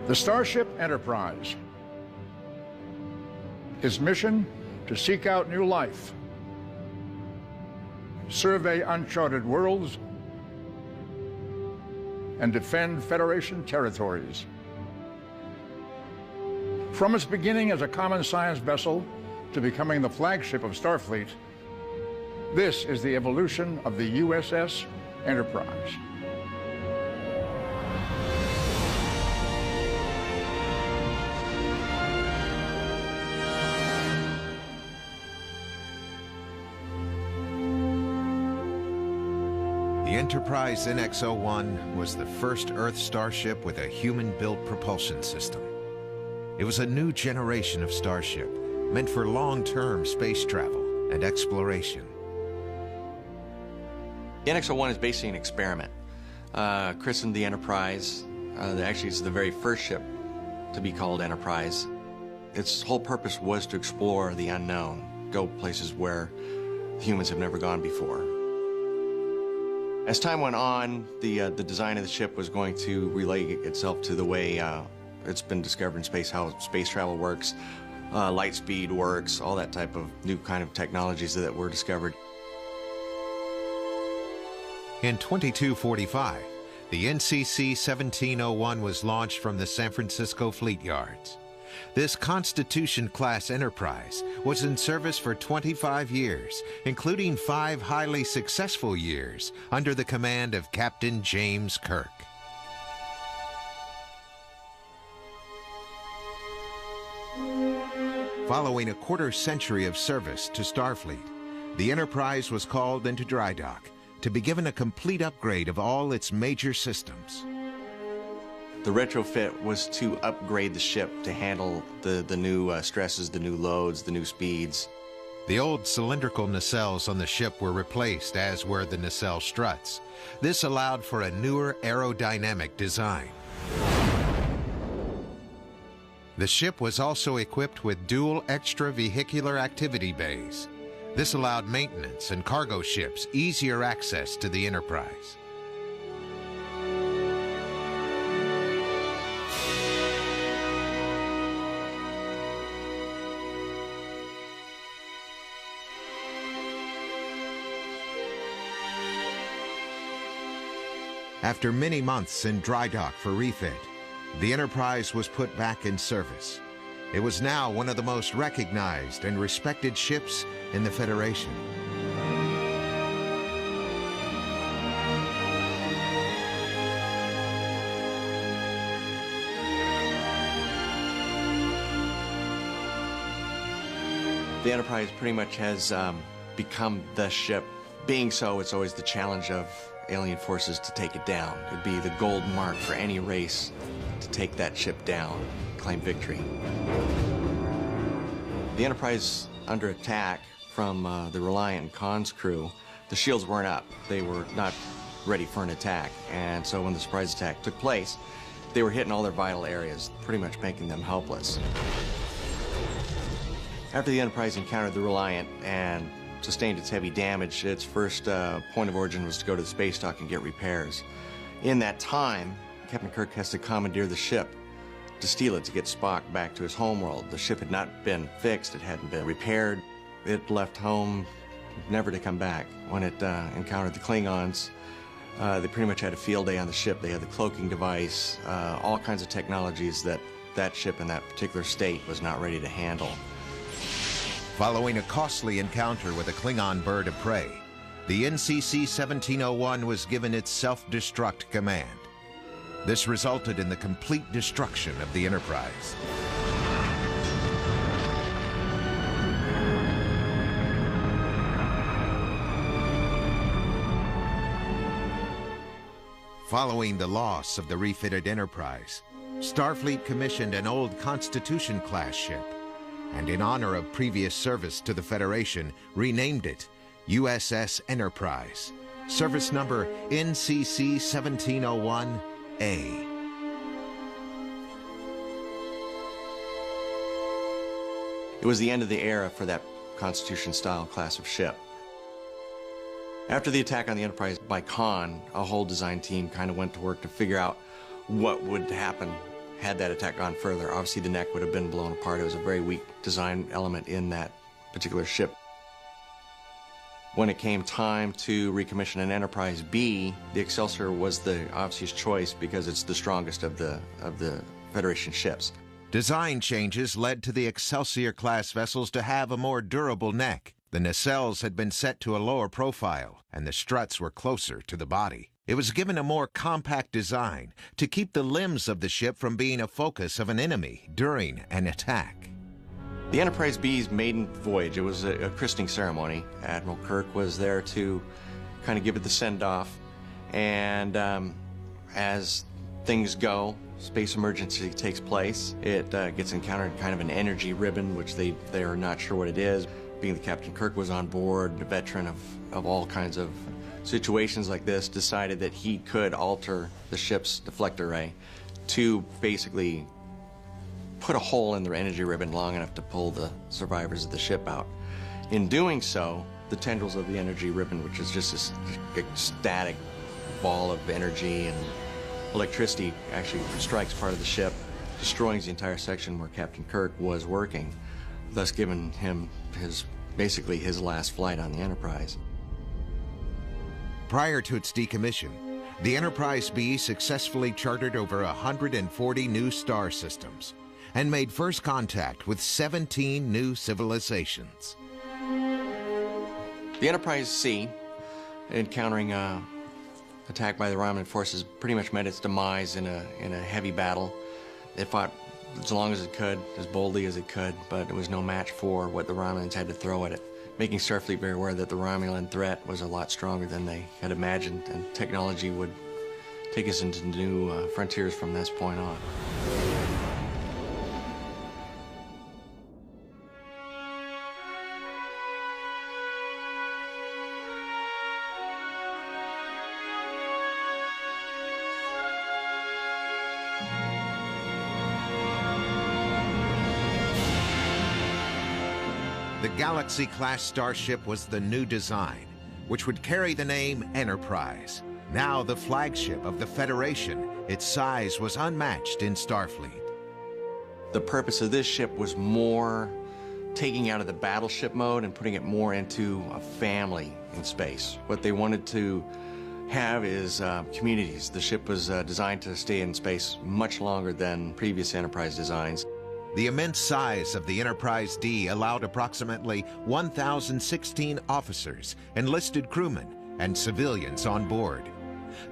The Starship Enterprise. Its mission to seek out new life, survey uncharted worlds, and defend Federation territories. From its beginning as a common science vessel to becoming the flagship of Starfleet, this is the evolution of the USS Enterprise. The Enterprise NX-01 was the first Earth starship with a human-built propulsion system. It was a new generation of starship, meant for long-term space travel and exploration. The NX-01 is basically an experiment. Christened the Enterprise. Actually, it's the very first ship to be called Enterprise. Its whole purpose was to explore the unknown, go places where humans have never gone before. As time went on, the design of the ship was going to relate itself to the way it's been discovered in space, how space travel works, light speed works, all that type of new kind of technologies that were discovered. In 2245, the NCC 1701 was launched from the San Francisco Fleet Yards. This Constitution-class Enterprise was in service for 25 years, including 5 highly successful years under the command of Captain James Kirk. Following a quarter-century of service to Starfleet, the Enterprise was called into dry dock to be given a complete upgrade of all its major systems. The retrofit was to upgrade the ship to handle the new stresses, the new loads, the new speeds. The old cylindrical nacelles on the ship were replaced, as were the nacelle struts. This allowed for a newer aerodynamic design. The ship was also equipped with dual extravehicular activity bays. This allowed maintenance and cargo ships easier access to the Enterprise. After many months in dry dock for refit, the Enterprise was put back in service. It was now one of the most recognized and respected ships in the Federation. The Enterprise pretty much has become the ship. Being so, it's always the challenge of alien forces to take it down. It'd be the gold mark for any race to take that ship down, claim victory. The Enterprise under attack from the Reliant and Khan's crew, the shields weren't up. They were not ready for an attack. And so when the surprise attack took place, they were hitting all their vital areas, pretty much making them helpless. After the Enterprise encountered the Reliant and sustained its heavy damage, its first point of origin was to go to the space dock and get repairs. In that time, Captain Kirk has to commandeer the ship to steal it to get Spock back to his homeworld. The ship had not been fixed, it hadn't been repaired. It left home never to come back. When it encountered the Klingons, they pretty much had a field day on the ship. They had the cloaking device, all kinds of technologies that that ship in that particular state was not ready to handle. Following a costly encounter with a Klingon bird of prey, the NCC 1701 was given its self-destruct command. This resulted in the complete destruction of the Enterprise. Following the loss of the refitted Enterprise, Starfleet commissioned an old Constitution-class ship, and in honor of previous service to the Federation, renamed it USS Enterprise, service number NCC 1701A. It was the end of the era for that Constitution-style class of ship. After the attack on the Enterprise by Khan, a whole design team kind of went to work to figure out what would happen had that attack gone further, obviously the neck would have been blown apart. It was a very weak design element in that particular ship. When it came time to recommission an Enterprise B, the Excelsior was the obvious choice because it's the strongest of the Federation ships. Design changes led to the Excelsior-class vessels to have a more durable neck. The nacelles had been set to a lower profile, and the struts were closer to the body. It was given a more compact design to keep the limbs of the ship from being a focus of an enemy during an attack. The Enterprise B's maiden voyage, it was a christening ceremony. Admiral Kirk was there to kind of give it the send-off. And as things go, space emergency takes place. It gets encountered kind of an energy ribbon, which they are not sure what it is. Being the Captain Kirk was on board, a veteran of all kinds of situations like this, decided that he could alter the ship's deflector ray to basically put a hole in their energy ribbon long enough to pull the survivors of the ship out. In doing so, the tendrils of the energy ribbon, which is just this static ball of energy and electricity, actually strikes part of the ship, destroying the entire section where Captain Kirk was working, thus giving him basically his last flight on the Enterprise. Prior to its decommission, the Enterprise B successfully charted over 140 new star systems and made first contact with 17 new civilizations. The Enterprise C, encountering attack by the Romulan forces, pretty much met its demise in a heavy battle. It fought as long as it could, as boldly as it could, but it was no match for what the Romulans had to throw at it, making Starfleet very aware that the Romulan threat was a lot stronger than they had imagined, and technology would take us into new frontiers from this point on. The Galaxy-class starship was the new design, which would carry the name Enterprise. Now the flagship of the Federation, its size was unmatched in Starfleet. The purpose of this ship was more taking out of the battleship mode and putting it more into a family in space. What they wanted to have is communities. The ship was designed to stay in space much longer than previous Enterprise designs. The immense size of the Enterprise D allowed approximately 1,016 officers, enlisted crewmen, and civilians on board.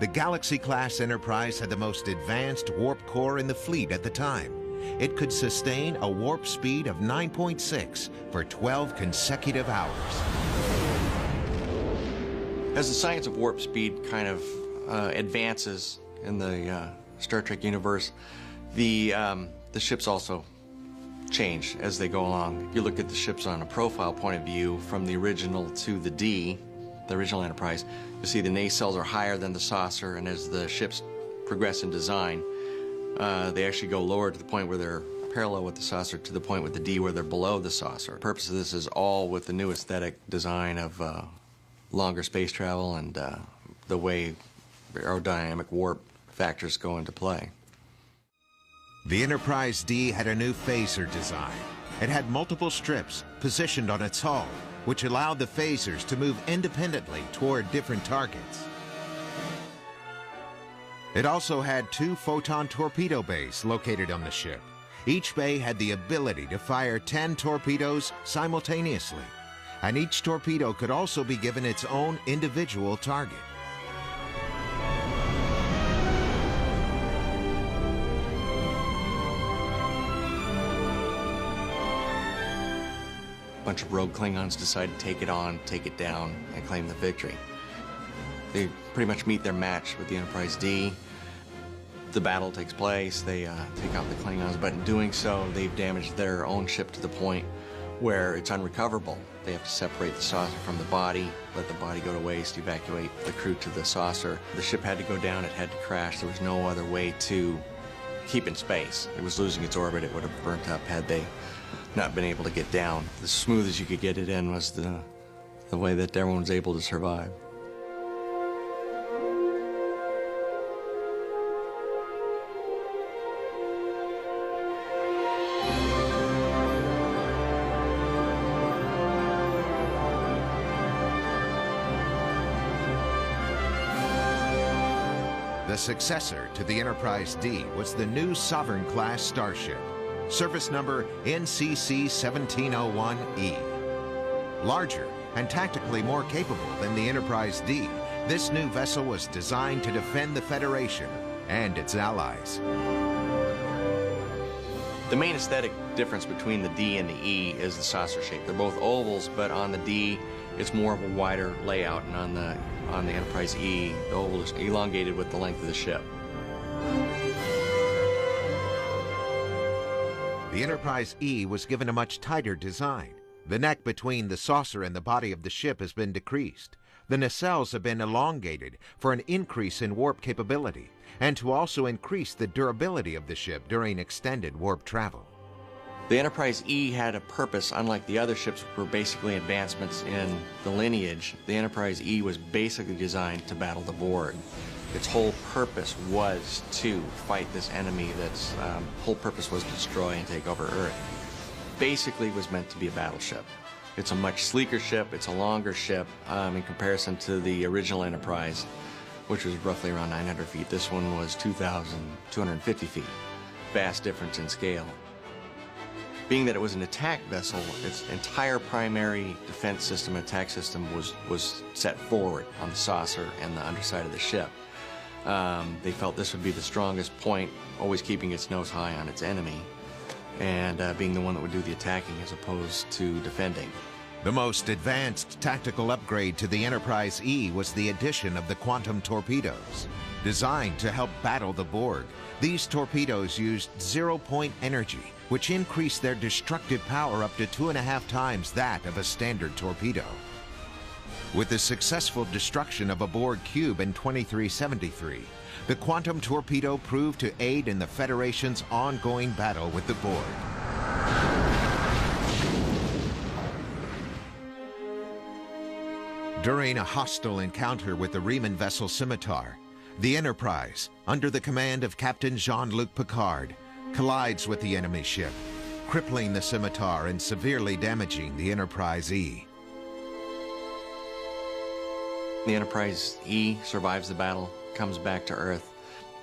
The Galaxy-class Enterprise had the most advanced warp core in the fleet at the time. It could sustain a warp speed of 9.6 for 12 consecutive hours. As the science of warp speed kind of advances in the Star Trek universe, the ships also change as they go along. If you look at the ships on a profile point of view from the original to the D, the original Enterprise, you see the nacelles are higher than the saucer, and as the ships progress in design, they actually go lower to the point where they're parallel with the saucer to the point with the D where they're below the saucer. The purpose of this is all with the new aesthetic design of longer space travel and the way aerodynamic warp factors go into play. The Enterprise D had a new phaser design. It had multiple strips positioned on its hull, which allowed the phasers to move independently toward different targets. It also had 2 photon torpedo bays located on the ship. Each bay had the ability to fire 10 torpedoes simultaneously, and each torpedo could also be given its own individual target. A bunch of rogue Klingons decide to take it on, take it down, and claim the victory. They pretty much meet their match with the Enterprise D. The battle takes place, they take out the Klingons, but in doing so, they've damaged their own ship to the point where it's unrecoverable. They have to separate the saucer from the body, let the body go to waste, evacuate the crew to the saucer. The ship had to go down, it had to crash. There was no other way to keep in space. It was losing its orbit, it would have burnt up had they not been able to get down. As smooth as you could get it in was the way that everyone was able to survive. The successor to the Enterprise D was the new Sovereign-class starship, service number NCC 1701E. Larger and tactically more capable than the Enterprise D, this new vessel was designed to defend the Federation and its allies. The main aesthetic difference between the D and the E is the saucer shape. They're both ovals, but on the D, it's more of a wider layout, and on the Enterprise E, the oval is elongated with the length of the ship. The Enterprise E was given a much tighter design. The neck between the saucer and the body of the ship has been decreased. The nacelles have been elongated for an increase in warp capability and to also increase the durability of the ship during extended warp travel. The Enterprise E had a purpose, unlike the other ships which were basically advancements in the lineage. The Enterprise E was basically designed to battle the Borg. Its whole purpose was to fight this enemy that's whole purpose was to destroy and take over Earth. Basically was meant to be a battleship. It's a much sleeker ship, it's a longer ship in comparison to the original Enterprise, which was roughly around 900 feet. This one was 2,250 feet. Vast difference in scale. Being that it was an attack vessel, its entire primary defense system, attack system, was set forward on the saucer and the underside of the ship. They felt this would be the strongest point, always keeping its nose high on its enemy, and being the one that would do the attacking as opposed to defending. The most advanced tactical upgrade to the Enterprise E was the addition of the quantum torpedoes. Designed to help battle the Borg, these torpedoes used zero-point energy, which increased their destructive power up to 2.5 times that of a standard torpedo. With the successful destruction of a Borg cube in 2373, the quantum torpedo proved to aid in the Federation's ongoing battle with the Borg. During a hostile encounter with the Riemann vessel Scimitar, the Enterprise, under the command of Captain Jean-Luc Picard, collides with the enemy ship, crippling the Scimitar and severely damaging the Enterprise E. The Enterprise E survives the battle, comes back to Earth.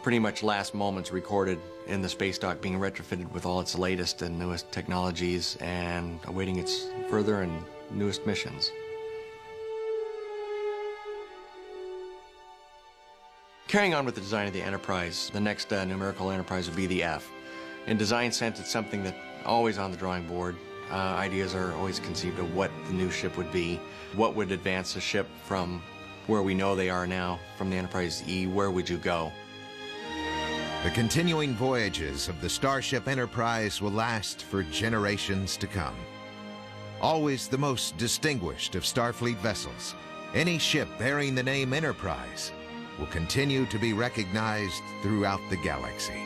Pretty much last moments recorded in the space dock, being retrofitted with all its latest and newest technologies and awaiting its further and newest missions. Carrying on with the design of the Enterprise, the next numerical Enterprise would be the F. In design sense, it's something that always on the drawing board. Ideas are always conceived of what the new ship would be, what would advance the ship from where we know they are now, from the Enterprise E, where would you go? The continuing voyages of the Starship Enterprise will last for generations to come. Always the most distinguished of Starfleet vessels, any ship bearing the name Enterprise will continue to be recognized throughout the galaxy.